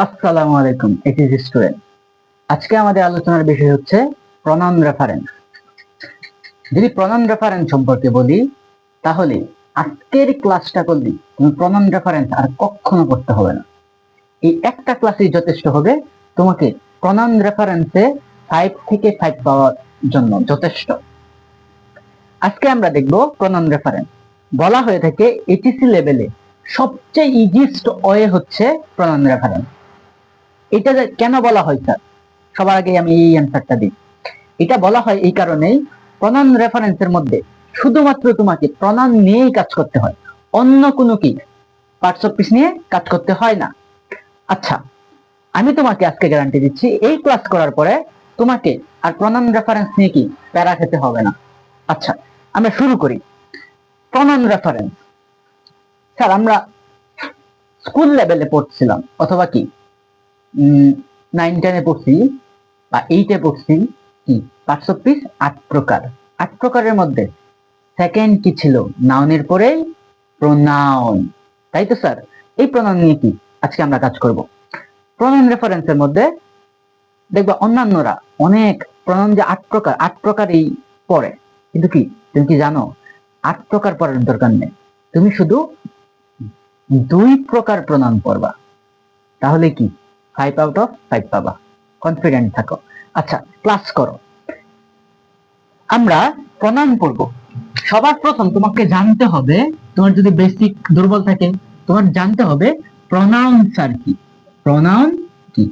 আসসালামু আলাইকুম, it is student. আজকে আমাদের আলোচনার বিষয় হচ্ছে প্রনাউন রেফারেন্স। যদি প্রনাউন রেফারেন্স সম্পর্কে বলি, তাহলে আজকের ক্লাসটা করলে তুমি প্রনাউন রেফারেন্স আর কখনো করতে হবে না। এই একটা ক্লাসই যথেষ্ট হবে তোমাকে প্রনাউন রেফারেন্সে 5 থেকে 5 পাওয়ার জন্য যথেষ্ট। আজকে আমরা দেখব প্রনাউন রেফারেন্স। বলা হয়ে থাকে এইচএসসি লেভেলে সবচেয়ে ইজিয়েস্ট ওয়ে হচ্ছে প্রনাউন রেফারেন্স। এটা কেন বলা হয় স্যার? সবার আগে আমি এই অ্যান্সারটা দিই। এটা বলা হয় এই কারণেই, প্রনাউন রেফারেন্সের মধ্যে শুধুমাত্র তোমাকে প্রনাউন নিয়েই কাজ করতে হয়, অন্য কোনো কি পার্টস অফ স্পিচ নিয়ে কাজ করতে হয় না। আচ্ছা, আমি তোমাকে আজকে গ্যারান্টি দিচ্ছি এই ক্লাস করার পরে তোমাকে আর প্রনাউন রেফারেন্স নিয়ে কি প্যারা খেতে হবে না। আচ্ছা, আমরা শুরু করি। প্রনাউন রেফারেন্স স্যার আমরা স্কুল লেভেলে পড়ছিলাম, অথবা কি 9-10-এ পড়ছি বা 8-এ পড়ছি কি পার্টস অফ স্পিচ 8 প্রকার। 8 প্রকারের মধ্যে সেকেন্ড কি ছিল? নাউনের পরেই প্রোনাউন, তাই তো স্যার? এই প্রোনাউন নিয়ে কি আজকে আমরা কাজ করব। প্রোনাউন রেফারেন্সের মধ্যে দেখবা অন্যান্যরা অনেক প্রোনাউন যে 8 প্রকার, 8 প্রকারই পড়ে, কিন্তু কি তুমি কি জানো 8 প্রকার পড়ার দরকার নেই, তুমি শুধু 2 প্রকার প্রোনাউন পড়বা, তাহলে কি 5 আউট অফ 5 পাবা। কনফিডেন্ট থাকো। আচ্ছা, ক্লাস করো। আমরা প্রনাউন পড়বো। সবার প্রথম তোমাকে জানতে হবে, তোমার যদি বেসিক দুর্বল থাকে, তোমার জানতে হবে প্রনাউন্স আর কি। প্রনাউন কি?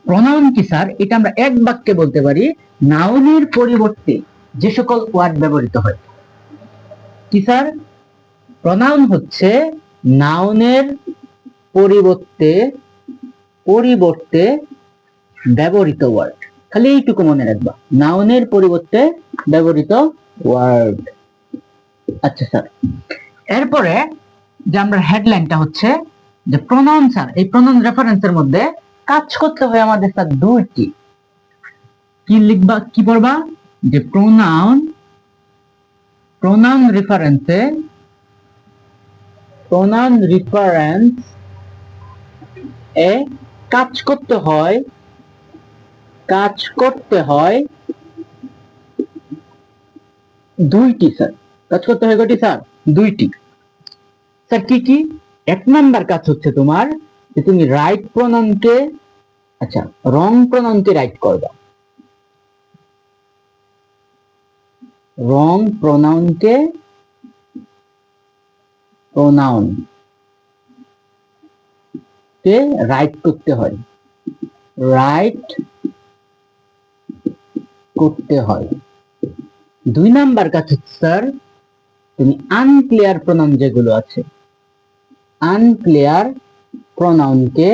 প্রনাউন কি স্যার? এটা আমরা এক বাক্যে বলতে পারি, নাউনের পরিবর্তে যে সকল ওয়ার্ড ব্যবহৃত হয়। কি স্যার? প্রনাউন হচ্ছে নাউনের পরিবর্তে ব্যবহৃত ওয়ার্ড। খালি এইটুকু মনে রাখবা, নাউনের পরিবর্তে ব্যবহৃত ওয়ার্ড। আচ্ছা স্যার, এরপরে যে আমরা হেডলাইনটা হচ্ছে যে প্রনাউন স্যার, এই প্রনাউন রেফারেন্সের মধ্যে কাজ করতে হয় আমাদের স্যার দুইটি। কি লিখবা, কি পড়বা? যে প্রনাউন রেফারেন্সে এ কাজ করতে হয় দুইটি স্যার। কাজ করতে হয় কয়টি স্যার? দুইটি। স্যার কি কি? এক নাম্বার কাজ হচ্ছে তোমার যে তুমি রাইট প্রনাউনকে, আচ্ছা রং প্রনাউনকে রাইট করবা। রং প্রনাউনকে রাইট করতে হয়, দুই নাম্বার কাজ হচ্ছে স্যার তুমি আনক্লিয়ার প্রনাউন যেগুলো আছে, আনক্লিয়ার প্রনাউনকে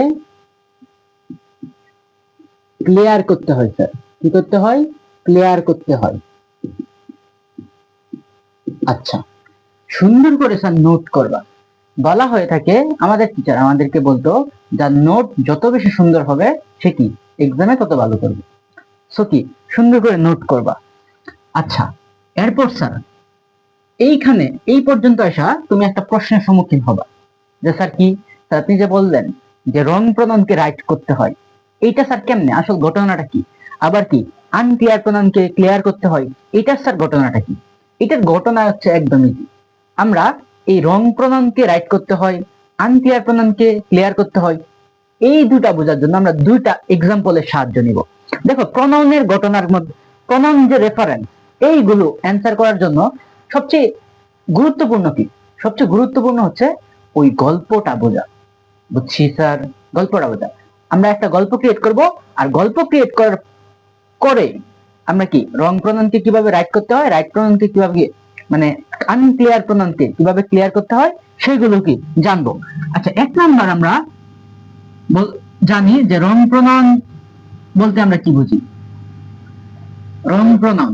ক্লিয়ার করতে হয় স্যার। কি করতে হয়? ক্লিয়ার করতে হয়। আচ্ছা, সুন্দর করে স্যার নোট করবা। বলা হয়ে থাকে, আমাদের টিচার আমাদেরকে বলতো, যার নোট যত বেশি সুন্দর হবে সে কি এক্সামে তত ভালো করবে। সো কি সুন্দর করে নোট করবা। আচ্ছা, এরপর স্যার এইখানে এই পর্যন্ত আসা তুমি একটা প্রশ্নের সম্মুখীন হবা যে স্যার কি, স্যার আপনি যে বললেন যে রং প্রনাউনকে রাইট করতে হয়, এইটা স্যার কেমনে? আসল ঘটনাটা কি? আবার কি আনক্লিয়ার প্রনাউনকে ক্লিয়ার করতে হয়, এইটার স্যার ঘটনাটা কি? এটার ঘটনা হচ্ছে একদমই কি, আমরা এই রং প্রনাউনকে রাইট করতে হয়, আনক্লিয়ার প্রনাউনকে ক্লিয়ার করতে হয়, এই দুটা বোঝার জন্য আমরা দুইটা এক্সাম্পলের সাহায্য নিব। দেখো প্রনাউনের ঘটনার মধ্যে প্রনাউন যে রেফারেন্স, এইগুলো অ্যান্সার করার জন্য সবচেয়ে গুরুত্বপূর্ণ কি? সবচেয়ে গুরুত্বপূর্ণ হচ্ছে ওই গল্পটা বোঝা। বুঝছি স্যার, গল্পটা বোঝা। আমরা একটা গল্প ক্রিয়েট করব, আর গল্প ক্রিয়েট করার করে আমরা কি রং প্রনাউনকে কিভাবে রাইট করতে হয়, রাইট প্রনাউনকে কিভাবে মানে আনক্লিয়ার প্রনাউনকে কিভাবে ক্লিয়ার করতে হয় সেইগুলো কি জানবো। আচ্ছা, এক নাম্বার আমরা জানি যে রং প্রনাউন বলতে আমরা কি বুঝি। রং প্রনাউন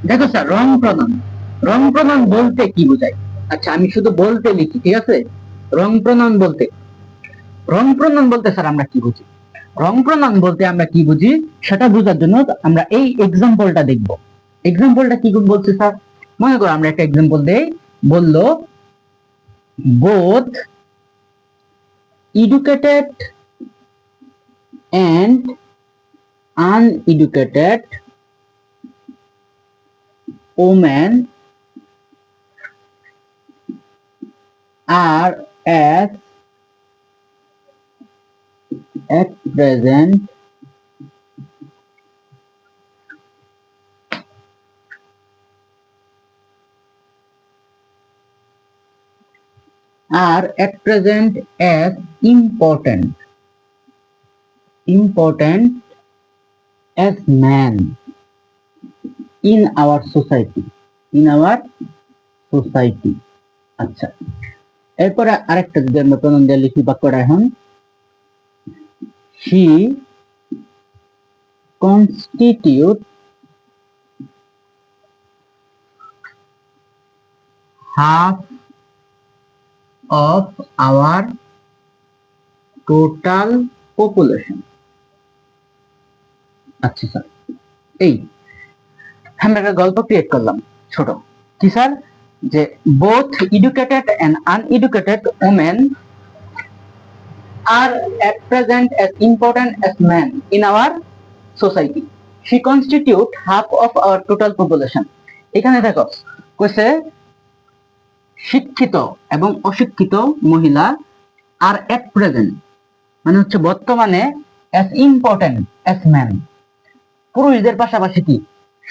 দেখো স্যার, রং প্রনাউন বলতে কি বোঝায়? আচ্ছা, আমি শুধু বলতে লিখি, ঠিক আছে? রং প্রনাউন বলতে স্যার আমরা কি বুঝি? রং প্রনাউন বলতে আমরা কি বুঝি সেটা বোঝার জন্য আমরা এই এক্সাম্পলটা দেখব। এক্সাম্পলটা কি বলছে স্যার? মনে করো আমরা একটা এক্সাম্পল দেই, বললো both educated and uneducated women are at present as important as men in our society. আচ্ছা, এরপরে আরেকটা যদি আমরা প্রণয়ন দিয়ে লিখি বাক্যটা এখন, she constitute half of our total population. আচ্ছা স্যার, এই আমরা একটা গল্প ক্রিয়েট করলাম ছোট, কি স্যার, যে both educated and uneducated women are at present as important as men in our society. She constitute half of our total population. এখানে দেখো কইছে শিক্ষিত এবং অশিক্ষিত মহিলা আর at present মানে হচ্ছে বর্তমানে as important as men, পুরুষদের পাশাপাশি কি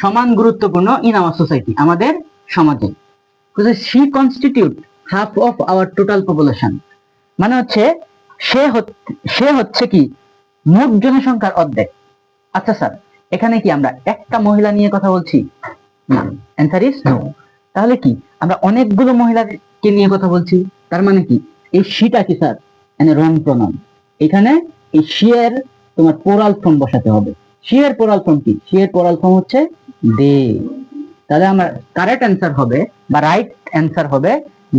সমান গুরুত্বপূর্ণ in our society, আমাদের সমাজে। কইছে she constitute half of our total population, মানে হচ্ছে সে হচ্ছে কি মোট জনসংখ্যার অর্ধেক। আচ্ছা স্যার, এখানে কি আমরা একটা মহিলা নিয়ে কথা বলছি? না, অ্যানসার ইজ নো। তাহলে কি আমরা অনেকগুলো মহিলাকে নিয়ে কথা বলছি? তার মানে কি এই শিটা কি স্যার এনে রং প্রনাউন, এখানে এই শি এর তোমার পোরাল ফর্ম বসাতে হবে। শি এর পোরাল ফর্ম কি? শি এর পোরাল ফর্ম হচ্ছে দে। তাহলে আমার কারেক্ট অ্যান্সার হবে বা রাইট অ্যান্সার হবে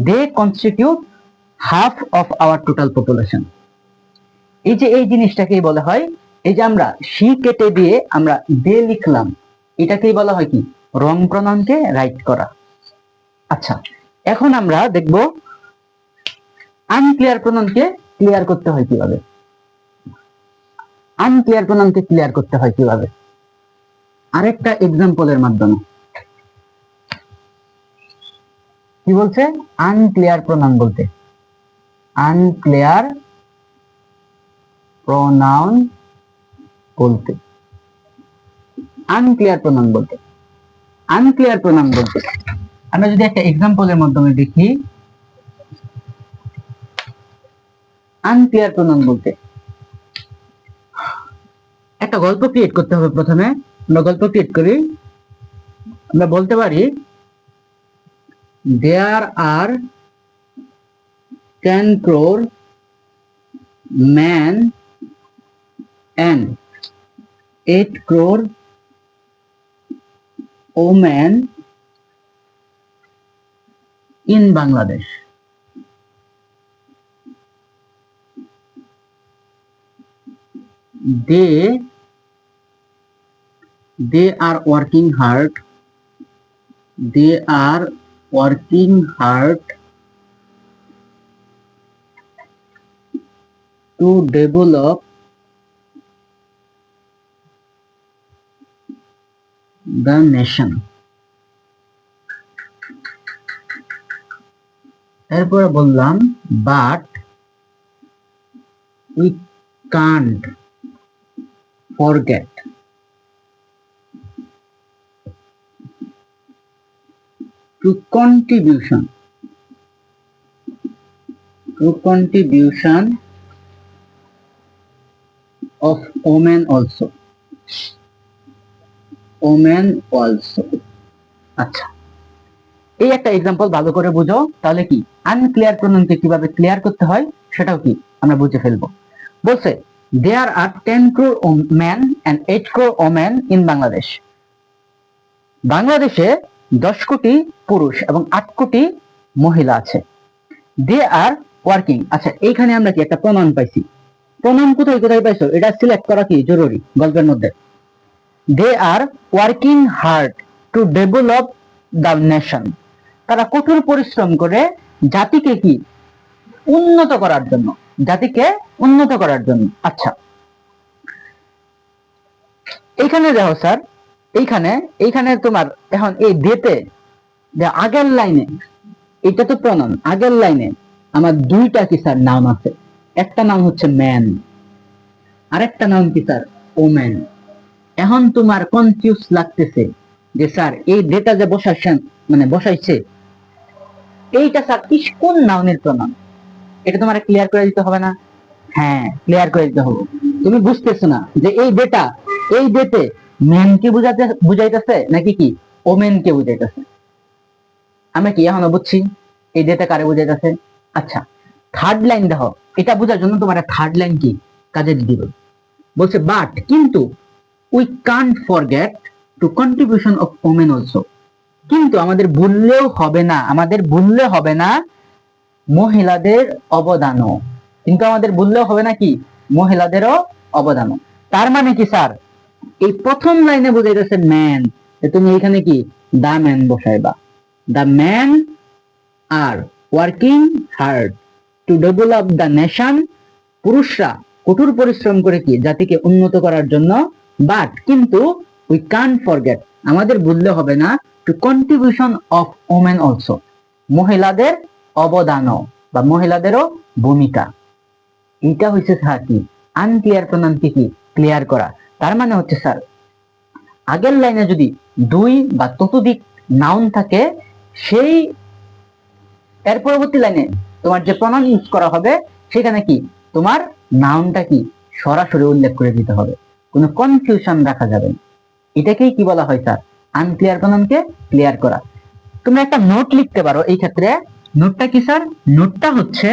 they constitute half of our total population. এই যে এই জিনিসটাকেই বলা হয়, এই যে আমরা শি কেটে দিয়ে আমরা দে লিখলাম, এটাকেই বলা হয় কি রং প্রনাউনকে রাইট করা। আচ্ছা, এখন আমরা দেখব আনক্লিয়ার প্রনাউনকে ক্লিয়ার করতে হয় কিভাবে। আনক্লিয়ার প্রনাউনকে ক্লিয়ার করতে হয় কিভাবে আরেকটা এক্সাম্পলের মাধ্যমে। কি বলছে? আনক্লিয়ার প্রনাউন বলতে, আনক্লিয়ার প্রনাউন বলতে, আনক্লিয়ার প্রনাউন বলতে, আনক্লিয়ার প্রনাউন বলতে আমরা যদি একটা এক্সাম্পলের মাধ্যমে দেখি, আনক্লিয়ার প্রনাউন বলতে একটা গল্প ক্রিয়েট করতে হবে। প্রথমে আমরা গল্প ক্রিয়েট করি, আমরা বলতে পারি there are 10 crore men and 8 crore women in Bangladesh. They are working hard. They are working hard to develop the nation. এরপরে বললাম but we can't forget to contribution of women also. আচ্ছা, এই একটা example ভালো করে বুঝো, তাহলে কি আনক্লিয়ার প্রনাউনকে কিভাবে ক্লিয়ার করতে হয় সেটাও কি আমরা বুঝে ফেলবো। বলছে there are 10 crore men and 8 crore women in Bangladesh. বাংলাদেশে 10 কোটি পুরুষ এবং 8 কোটি মহিলা আছে। they are working, আচ্ছা এইখানে আমরা কি একটা প্রনাউন পাইছি, প্রনাউন কোথায় কোথায় পাইছো এটা সিলেক্ট করা কি জরুরি গল্পের মধ্যে। they are working hard to develop the nation, তারা কঠোর পরিশ্রম করে জাতিকে কি উন্নত করার জন্য, জাতিকে উন্নত করার জন্য। আচ্ছা, এইখানে দেখো স্যার, এইখানে এইখানে তোমার এখন এই দেতে আগের লাইনে, এটা তো প্রনাউন, আগের লাইনে আমার দুইটা কি স্যার নাম আছে, একটা নাম হচ্ছে ম্যান, আরেকটা নাম কি স্যার ওম্যান। এখন তোমার কনফিউজ লাগতেছে যে স্যার এই ডেটা যে বসাইছেন, মানে বসাইছে, এইটা স্যার কোন নাউনের প্রনাউন, এটা তোমার ক্লিয়ার করে দিতে হবে না? হ্যাঁ, ক্লিয়ার করে দিতে হবে। তুমি বুঝতেছো না যে এই ডেটা, এই ডেটে ম্যান কে বুঝাইতেছে নাকি কি ওমেন কে বুঝাইতেছে? আমি কি এখনো বুঝছি এই ডেটা কারে বুঝাইতেছে? আচ্ছা, থার্ড লাইন দেখো, এটা বোঝার জন্য তোমার থার্ড লাইন কি কাজে দিব, বলছে বাট কিন্তু we can't forget to contribution of women also, কিন্তু আমাদের ভুললেও হবে না, আমাদের ভুললে হবে না মহিলাদের অবদানও, কিন্তু আমাদের ভুললেও হবে না কি মহিলাদেরও অবদানও। তার মানে কি স্যার, এই প্রথম লাইনে বুঝাইতেছে ম্যান, তুমি এখানে কি দা ম্যান বসাইবা, the man are working hard to develop the nation, পুরুষরা কঠোর পরিশ্রম করে কি জাতিকে উন্নত করার জন্য, বাট কিন্তু উই কান্ট ফরগেট, আমাদের ভুললে হবে না to contribution of women also, মহিলাদের অবদানও বা মহিলাদেরও ভূমিকা। এটা হচ্ছে স্যার কি আনক্লিয়ার প্রনাউনকে কি ক্লিয়ার করা। তার মানে হচ্ছে স্যার আগের লাইনে যদি দুই বা ততোধিক নাউন থাকে, সেই এর পরবর্তী লাইনে তোমার যে প্রনাউন ইউজ করা হবে সেখানে কি তোমার নাউনটা কি সরাসরি উল্লেখ করে দিতে হবে, কোনো কনফিউশন রাখা যাবে না। এটাকেই কি বলা হয় স্যার আনক্লিয়ার প্রনাউনকে ক্লিয়ার করা। তুমি একটা নোট লিখতে পারো এই ক্ষেত্রে, নোটটা কি স্যার, নোটটা হচ্ছে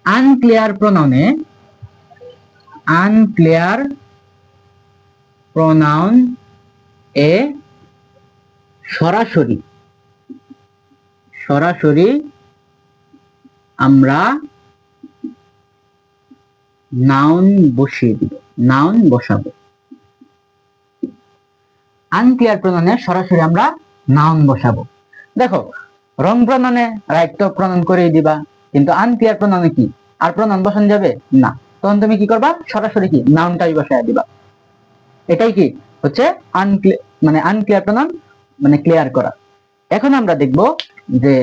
আনক্লিয়ার প্রনাউনে, আনক্লিয়ার প্রনাউন এ সরাসরি, সরাসরি আমরা নাউন বসিয়ে দিব, নাউন বসাবো। আনক্লিয়ার প্রনাউনে সরাসরি আমরা নাউন বসাবো। দেখো রং প্রনাউনে রাইট তো প্রনাউন করে দিবা, কিন্তু আনক্লিয়ার প্রনাউনে কি আর প্রনাউন বসানো যাবে না, তখন তুমি কি করবা সরাসরি কি নাউনটাই বসায় দিবা। এটাই কি হচ্ছে মানে আনক্লিয়ার প্রনাউন মানে ক্লিয়ার করা। এখন আমরা দেখব যে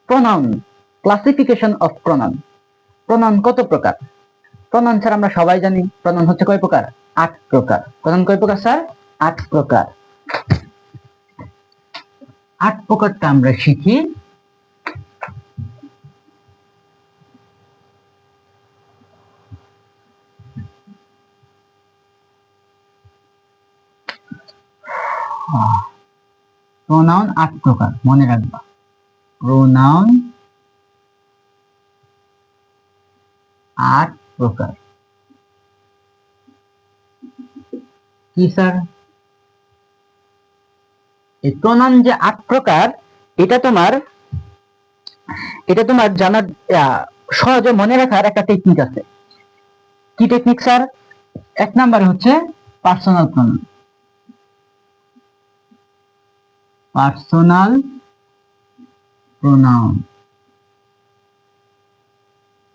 pronoun, classification of pronoun. Pronoun কত প্রকার? প্রনাউন স্যার আমরা সবাই জানি প্রনাউন হচ্ছে কয় প্রকার? 8 প্রকার। প্রনাউন কয় প্রকার স্যার? 8 প্রকার। 8 প্রকারটা আমরা শিখি। প্রনাউন 8 প্রকার, মনে রাখবা। প্রনাউন 8 প্রকার। কি স্যার? এই প্রনাউন যে 8 প্রকার, এটা তোমার জানার সহজে মনে রাখার একটা টেকনিক আছে। কি টেকনিক স্যার? 1 নাম্বার হচ্ছে পার্সোনাল প্রনাউন, পার্সোনাল প্রনাউন।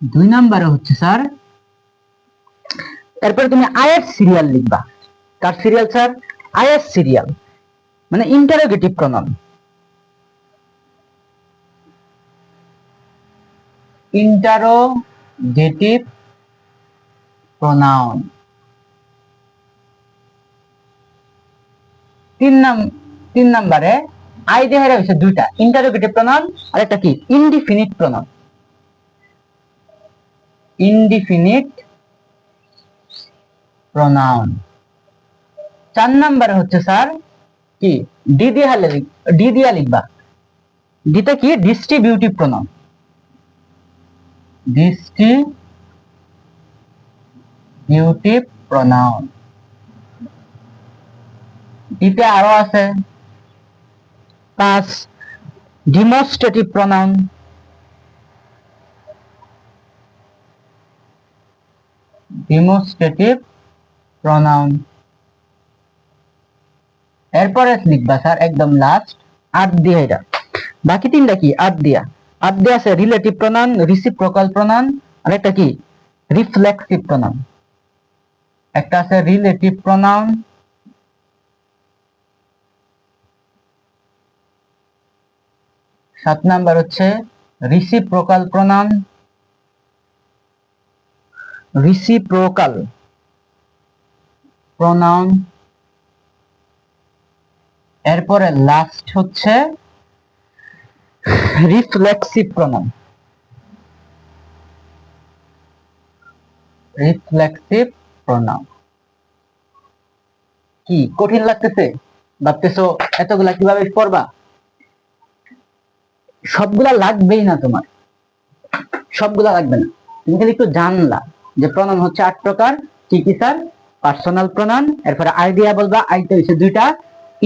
2 নাম্বারে হচ্ছে স্যার, এরপরে তুমি আইএস সিরিয়াল লিখবা। কার সিরিয়াল স্যার? আইএস সিরিয়াল, মানে ইন্টারোগেটিভ প্রনাউন, ইন্টারোগেটিভ প্রনাউন। 3 নাম্বারে আই দেহের হচ্ছে দুইটা, ইন্টারোগেটিভ প্রনাউন আর একটা কি ইনডিফিনিট প্রনাউন, ইনডিফিনিট প্রনাউন। 4 নাম্বারে হচ্ছে স্যার কি ডি দিয়া লিখবা। ডিটা কি ডিস্ট্রিবিউটিভ প্রনাউন, ডিস্ট্রিবিউটিভ প্রনাউন। ডিতে আরো আছে 5 ডিমনস্ট্রেটিভ প্রনাউন, ডিমনস্ট্রেটিভ প্রনাউন। এরপরে লিখবা স্যার একদম লাস্ট আর দিয়া এটা। বাকি তিনটা কি আর দিয়া? আর দিয়া আছে রিলেটিভ প্রনাউন, রিসিপ্রোকাল প্রনাউন, আর একটা কি রিফ্লেক্সিভ প্রনাউন। একটা আছে রিলেটিভ প্রনাউন, 7 নাম্বার হচ্ছে রিসিপ্রোকাল প্রনাউন, রিসিপ্রোকাল প্রনাউন। এরপরে লাস্ট হচ্ছে রিফ্লেক্সিভ প্রনাউন, রিফ্লেক্সিভ প্রনাউন। কি কঠিন লাগতেছে? ভাবতেছো এতগুলা কিভাবে পড়বা? সবগুলা লাগবেই না, তোমার সবগুলা লাগবে না, তুমি খালি একটু জানলা যে প্রনাউন হচ্ছে 8 প্রকার। কি কি স্যার? পার্সোনাল প্রনাউন, এরপরে আইডিয়া বলবা, আইতে হইছে দুইটা,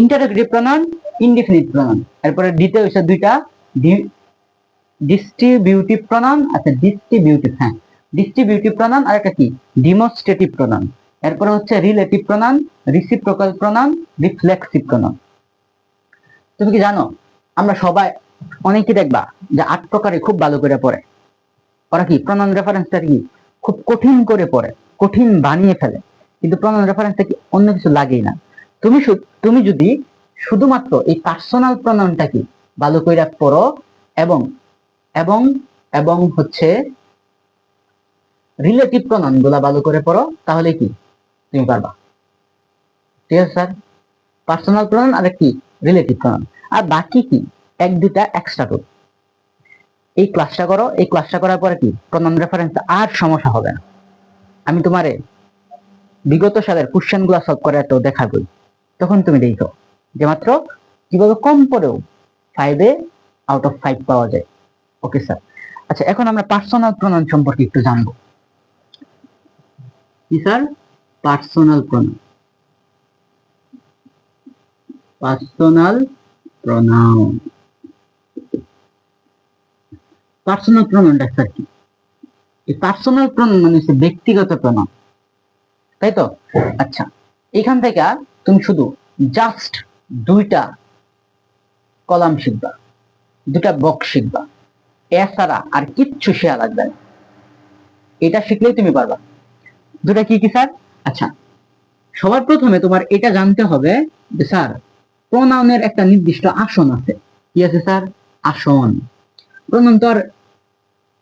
ইন্টারোগেটিভ প্রনাউন, ইনডিফিনিট প্রনাউন, এরপরে ডিতে হইছে দুইটা, ডিস্ট্রিবিউটিভ প্রনাউন আছে, ডিস্ট্রিবিউটিভ, হ্যাঁ ডিস্ট্রিবিউটিভ প্রনাউন, আর একটা কি ডিমনস্ট্রেটিভ প্রনাউন। এরপরে হচ্ছে relative pronoun, reciprocal pronoun, reflexive pronoun. তুমি কি জানো আমরা সবাই অনেকেই দেখবা যে 8 প্রকারে খুব ভালো করে পড়ে, ওরা কি প্রনাউন রেফারেন্সটা কি খুব কঠিন করে পড়ে, কঠিন বানিয়ে ফেলে, কিন্তু প্রনাউন রেফারেন্সটা কি অন্য কিছু লাগেই না। তুমি যদি শুধুমাত্র এই পার্সোনাল প্রনাউনটা কি ভালো করে পড়ো এবং এবং এবং হচ্ছে রিলেটিভ প্রনাউন গুলা ভালো করে পড়ো, তাহলে কি তুমি পারবা। ঠিক আছে স্যার? পার্সোনাল প্রনাউন আর কি রিলেটিভ প্রনাউন, আর বাকি কি এক দুটা এক্সট্রা টুল। এই ক্লাসটা করো, এই ক্লাসটা করার পরে কি প্রনাউন রেফারেন্স আর সমস্যা হবে না। আমি তোমারে বিগত সালের কোশ্চেন গুলা সলভ করে তো দেখাবই, তখন তুমি দেখো যে মাত্র কিভাবে কম পড়েও 5 আউট অফ 5 পাওয়া যায়। Okay sir. আচ্ছা, এখন আমরা পার্সোনাল প্রনাউন সম্পর্কে একটু জানবো। কি sir? Personal pronoun, personal pronoun, personal প্রনাউনটা স্যার কি? এই পার্সোনাল প্রনাউন মানে হচ্ছে ব্যক্তিগত প্রনাউন, তাই তো? আচ্ছা, এখান থেকে তুমি শুধু জাস্ট দুইটা কলাম শিখবা, দুটা বক্স শিখবা, এছাড়া আর কিচ্ছু শেখা লাগবে না। এটা শিখলেই তুমি পারবা। দুটা কি কি স্যার? আচ্ছা, সবার প্রথমে তোমার এটা জানতে হবে যে স্যার প্রনাউনের একটা নির্দিষ্ট আসন আছে। কি আছে স্যার? আসন। প্রনাউন তো আর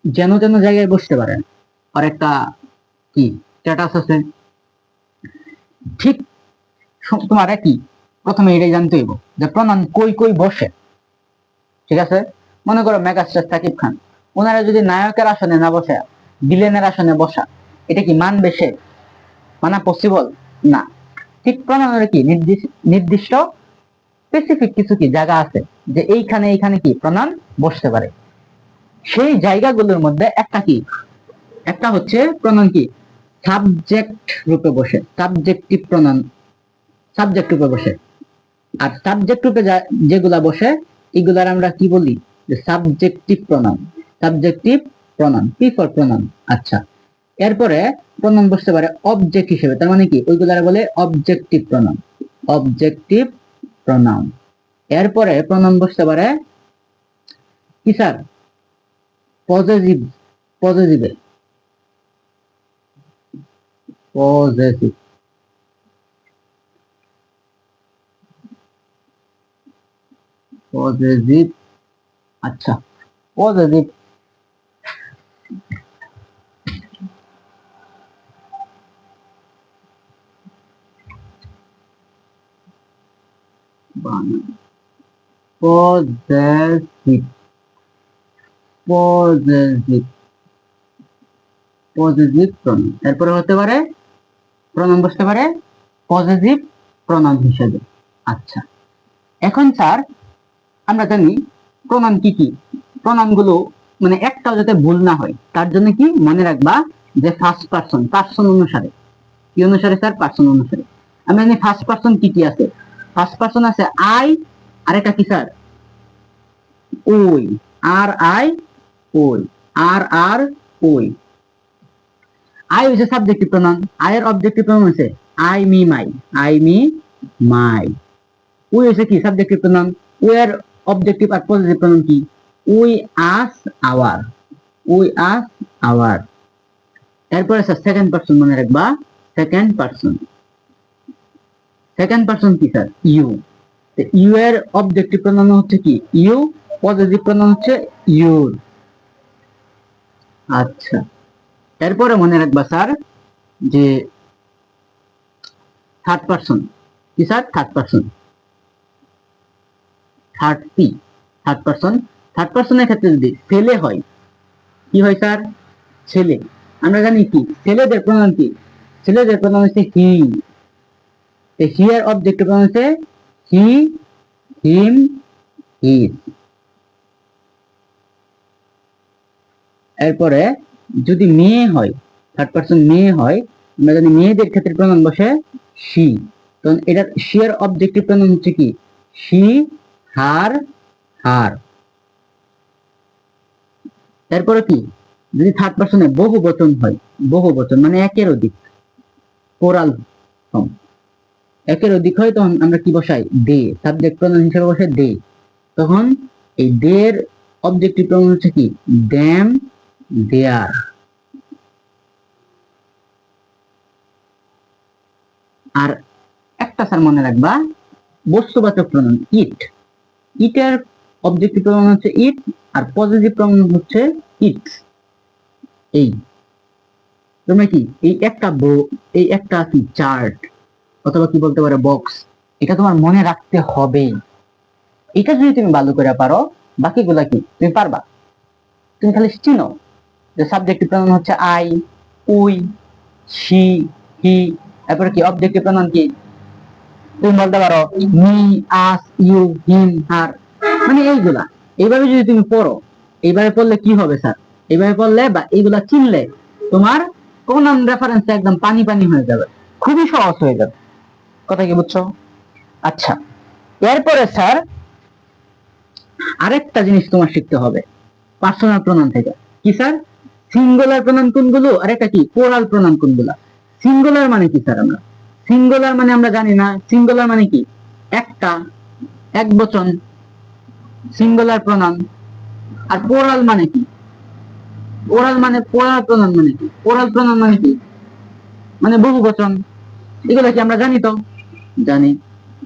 যেন যেন জায়গায় বসতে পারে না, আর একটা কি স্ট্যাটাস আছে। ঠিক তোমার কি প্রথমে এটাই জানতে হইব যে প্রনাউন কই কই বসে। ঠিক আছে? মনে করো মেগাস্টার সাকিব খান, ওনারা যদি নায়কের আসনে না বসে ভিলেনের আসনে বসা, এটা কি মানবে সে? মানা পসিবল না। ঠিক প্রনাউনের কি নির্দিষ্ট স্পেসিফিক কিছু কি জায়গা আছে যে এইখানে এইখানে কি প্রনাউন বসতে পারে। সেই জায়গাগুলোর মধ্যে একটা কি, একটা হচ্ছে প্রনাউন কি সাবজেক্ট রূপে বসে, সাবজেক্টিভ প্রনাউন সাবজেক্ট রূপে বসে। আর সাবজেক্ট রূপে যেগুলা বসে এগুলার আমরা কি বলি? যে subjective pronoun, subjective pronoun, P for pronoun. আচ্ছা, এরপরে প্রনাউন বসতে পারে অবজেক্ট হিসেবে, তার মানে কি ওইগুলার বলে অবজেক্টিভ প্রনাউন, অবজেক্টিভ প্রনাউন। এরপরে প্রনাউন বসতে পারে কি স্যার? পজেসিভ, পজেসিভে, পজেসিভ, পজেসিভ। আচ্ছা, possessive possessive, possessive, possessive pronoun. এরপরে হতে পারে প্রনাউন বসতে পারে পজেসিভ প্রনাউন হিসেবে। আচ্ছা, এখন স্যার আমরা জানি প্রনাউন কি কি, প্রনাউন গুলো মানে একটাও যাতে ভুল না হয় তার জন্য কি মনে রাখবা যে ফার্স্ট পারসন, পারসন অনুসারে। কি অনুসারে স্যার? পারসন অনুসারে। আমি জানি ফার্স্ট পারসন কি কি আছে। ফার্স্ট পারসন আছে আই, আর একটা কি স্যার? ওই, আর আই, ওই, আর আর ওই। আই হচ্ছে সাবজেক্টিভ প্রনাউন, আই এর অবজেক্টিভ প্রনাউন আছে I me my, I me my. We হচ্ছে কি সাবজেক্টিভ প্রনাউন, উই এর অবজেক্টিভ আর পজিটিভ প্রনাউন কি we us our, we us our. এরপরে স্যার সেকেন্ড পারসন মনে রাখবা, সেকেন্ড পারসন, সেকেন্ড পারসন কি স্যার ইউ, ইউ এর অবজেক্টিভ প্রনাউন হচ্ছে কি ইউ, পজিটিভ প্রনাউন হচ্ছে ইউর। আচ্ছা, এরপরে মনে রাখবা স্যার যে থার্ড পারসন কি sir, third person, third P, third person. Third পারসনের ক্ষেত্রে যদি ছেলে হয় কি হয় স্যার, ছেলে। আমরা জানি কি ছেলেদের প্রনাউন কি, ছেলেদের প্রনাউন হচ্ছে হি, হি এর অবজেক্টিভ প্রনাউন হচ্ছে হি, হিম, হিজ। এরপরে যদি মেয়ে হয়, থার্ড পারসন মেয়ে হয়, আমরা জানি মেয়েদের ক্ষেত্রে প্রনাউন বসে শি, তখন এটার শি এর অবজেক্টিভ প্রনাউন হচ্ছে কি শি, হার, হার। এরপরে কি যদি থার্ড পারসনে বহু বচন হয়, বহু বচন মানে একের অধিক, প্লুরাল ফর্ম, একের অধিক হয় তখন আমরা কি বসাই দে, সাবজেক্ট প্রনাউন হিসেবে বসে দে, তখন এই দে এর অবজেক্টিভ প্রনাউন হচ্ছে কি দেম, দেয়ার। আর একটা স্যার মনে রাখবা বস্তুবাচক প্রনাউন ইট, ইটের অবজেক্টিভ প্রনাউন হচ্ছে ইট আর পজিটিভ প্রনাউন হচ্ছে ইটস। এই তোমরা কি এই একটা এই একটা কি চার্ট অথবা কি বলতে পারো বক্স, এটা তোমার মনে রাখতে হবে। এটা যদি তুমি ভালো করে পারো বাকিগুলা কি তুমি পারবা। তুমি খালি চিনো যে সাবজেক্টিভ প্রনাউন হচ্ছে আই, উই, শি, হি, তারপরে কি অবজেক্টিভ প্রনাউন কি তুমি বলতে পারো মি, আস, ইউ, হিম, হার, মানে এইগুলা। এইভাবে যদি তুমি পড়ো, এইভাবে পড়লে কি হবে স্যার, এইভাবে পড়লে বা এইগুলা চিনলে তোমার প্রনাউন রেফারেন্স একদম পানি পানি হয়ে যাবে, খুবই সহজ হয়ে যাবে। কথা কি বুঝছো? আচ্ছা, এরপরে স্যার আরেকটা জিনিস তোমার শিখতে হবে পার্সোনাল প্রনাউন থেকে। কি স্যার, সিঙ্গুলার প্রনাউন কোনগুলো আর একটা কি প্লুরাল প্রনাউন কোনগুলো। সিঙ্গুলার মানে কি স্যার, আমরা সিঙ্গুলার মানে আমরা জানি না, সিঙ্গুলার মানে কি একটা, এক বচন, সিঙ্গুলার প্রনাউন। আর প্লুরাল মানে কি, ওরাল মানে প্লুরাল প্রনাউন মানে কি, প্লুরাল প্রনাউন মানে কি মানে বহু বচন। এগুলো কি আমরা জানি? তো জানি,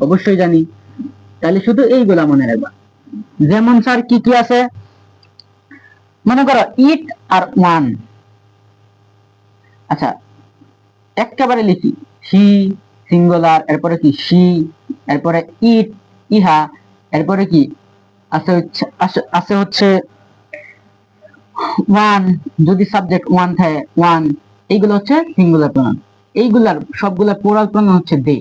অবশ্যই জানি। তাহলে শুধু এইগুলা মনে রাখবা। যেমন স্যার কি কি আছে, মনে করো ইট আর ওয়ান। আচ্ছা, একেবারে লিখি হি সিঙ্গুলার, এরপরে কি শি, এরপরে ইট ইহা, এরপরে কি আছে হচ্ছে ওয়ান, যদি সাবজেক্ট ওয়ান থাকে ওয়ান, এইগুলো হচ্ছে সিঙ্গুলার প্রনাউন। এইগুলার সবগুলা প্লুরাল প্রনাউন হচ্ছে দে,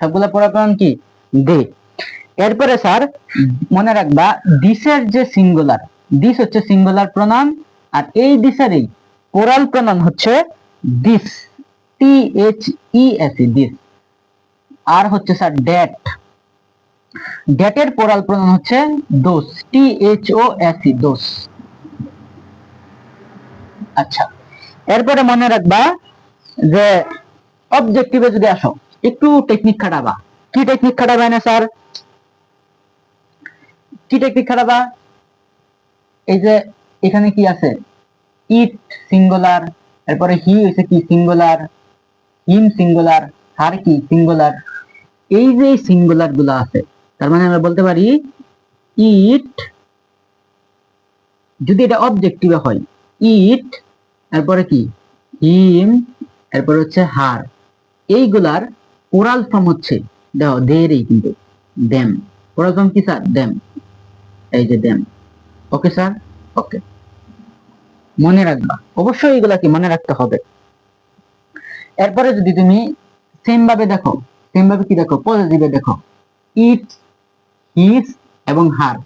সবগুলা প্লুরাল প্রনাউন কি দে। এরপরে স্যার মনে রাখবা দিসের যে সিঙ্গুলার, দিস হচ্ছে সিঙ্গুলার প্রনাউন, আর এই দিসেরই প্লুরাল প্রনাউন হচ্ছে these, T H E S E, these. আর হচ্ছে স্যার ড্যাট, ড্যাটের প্লুরাল প্রনাউন হচ্ছে those, T H O S E, দোস। আচ্ছা, এরপরে মনে রাখবা যে অবজেক্টিভে যদি আসো একটু টেকনিক খাটাবা। কি টেকনিক খাটাবা না স্যার, কি টেকনিক খাটাবা? এই যে এখানে কি আছে ইট সিঙ্গুলার, এরপরে হি হইছে কি সিঙ্গুলার, হিম সিঙ্গুলার, হার কি সিঙ্গুলার। এই যে সিঙ্গুলার গুলো আছে তার মানে আমরা বলতে পারি ইট, যদি এটা অবজেক্টিভে হয় ইট, এরপরে কি হিম, এরপরে হচ্ছে হার, এইগুলার ওরাল ফর্ম হচ্ছে দেখো দেরই কিন্তু দেম, ওরাল ফর্ম কি স্যার দেম, এই যে দেম। ওকে স্যার, ওকে, মনে রাখবা অবশ্যই, এগুলা কি মনে রাখতে হবে। এরপরে যদি তুমি সেম ভাবে দেখো, সেম ভাবে কি দেখো পজিটিভে দেখো ইট, হিজ এবং হার,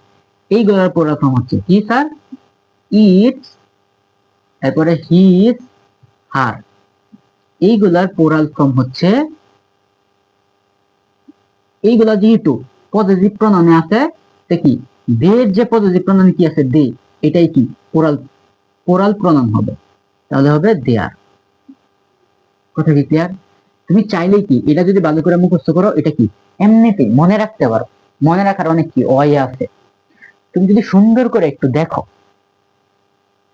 এইগুলোর প্লুরাল ফর্ম হচ্ছে কি স্যার ইট, এরপরে হিজ, হার, এইগুলার প্লুরাল ফর্ম হচ্ছে, এইগুলা যেহেতু পজিটিভ প্রনাউনে আছে কি দের যে পজিটিভ প্রনাউন কি আছে দে, এটাই কি প্লুরাল, প্লুরাল প্রনাউন হবে, তাহলে হবে দেয়ার। কথা কি ক্লিয়ার? তুমি চাইলেই কি এটা যদি ভালো করে মুখস্থ করো, এটা কি এমনিতেই মনে রাখতে পারো। মনে রাখার অনেক কি ওয়ে আছে। তুমি যদি সুন্দর করে একটু দেখো,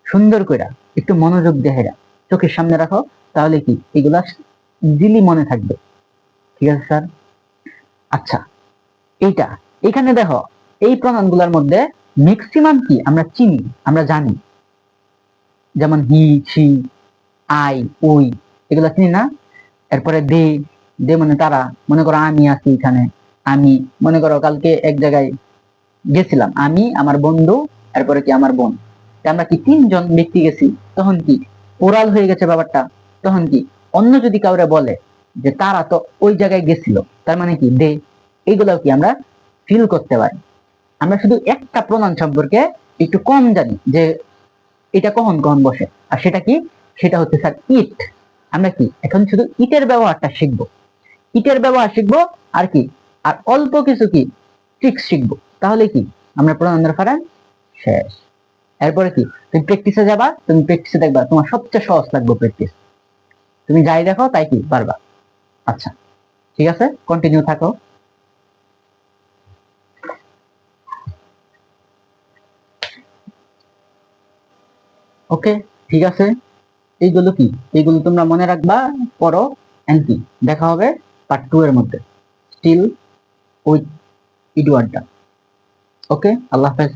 সুন্দর করে একটু মনোযোগ দেখে চোখের সামনে রাখো, তাহলে কি এগুলা ইজিলি মনে থাকবে। ঠিক আছে স্যার? আচ্ছা, এইটা এখানে দেখো, এই প্রণয়নগুলোর মধ্যে ম্যাক্সিমাম কি আমরা চিনি, আমরা জানি। যেমন হি, সি, আই, উই, এগুলা চিনি না? এরপরে দে, দে মানে তারা। মনে করো আমি আছি এখানে, আমি মনে করো কালকে এক জায়গায় গেছিলাম, আমি, আমার বন্ধু, এরপরে কি আমার বোন। আমরা কি তিনজন ব্যক্তি গেছি, তখন কি ওরাল হয়ে গেছে ব্যাপারটা। তখন কি অন্য যদি কাউরে বলে যে তারা তো ওই জায়গায় গেছিল, তার মানে কি দে, এইগুলাও কি আমরা ফিল করতে পারি। আমরা শুধু একটা প্রণাম সম্পর্কে একটু কম জানি, যে এটা কখন কখন বসে, আর সেটা কি, সেটা হচ্ছে স্যার ইট। আমরা কি এখন শুধু ইটের ব্যবহারটা শিখবো, ইটের ব্যবহার শিখবো, আর কি আর অল্প কিছু কি ট্রিক্স শিখবো, তাহলে কি আমরা প্রণামের ফারান শেষ। এরপরে কি তুমি প্র্যাকটিসে যাবা, তুমি প্র্যাকটিসে দেখবা তোমার সবচেয়ে সহজ লাগবে প্র্যাকটিস। তুমি যাই দেখো তাই কি পারবা। আচ্ছা, ঠিক আছে, কন্টিনিউ থাকো। ওকে, ঠিক আছে। এইগুলো কি, এইগুলো তোমরা মনে রাখবা, পড়ো, এন্ড কি দেখা হবে পার্ট 2 এর মধ্যে, স্টিল উইথ ইডওয়ার্ডটা। ওকে, আল্লাহ হাফেজ।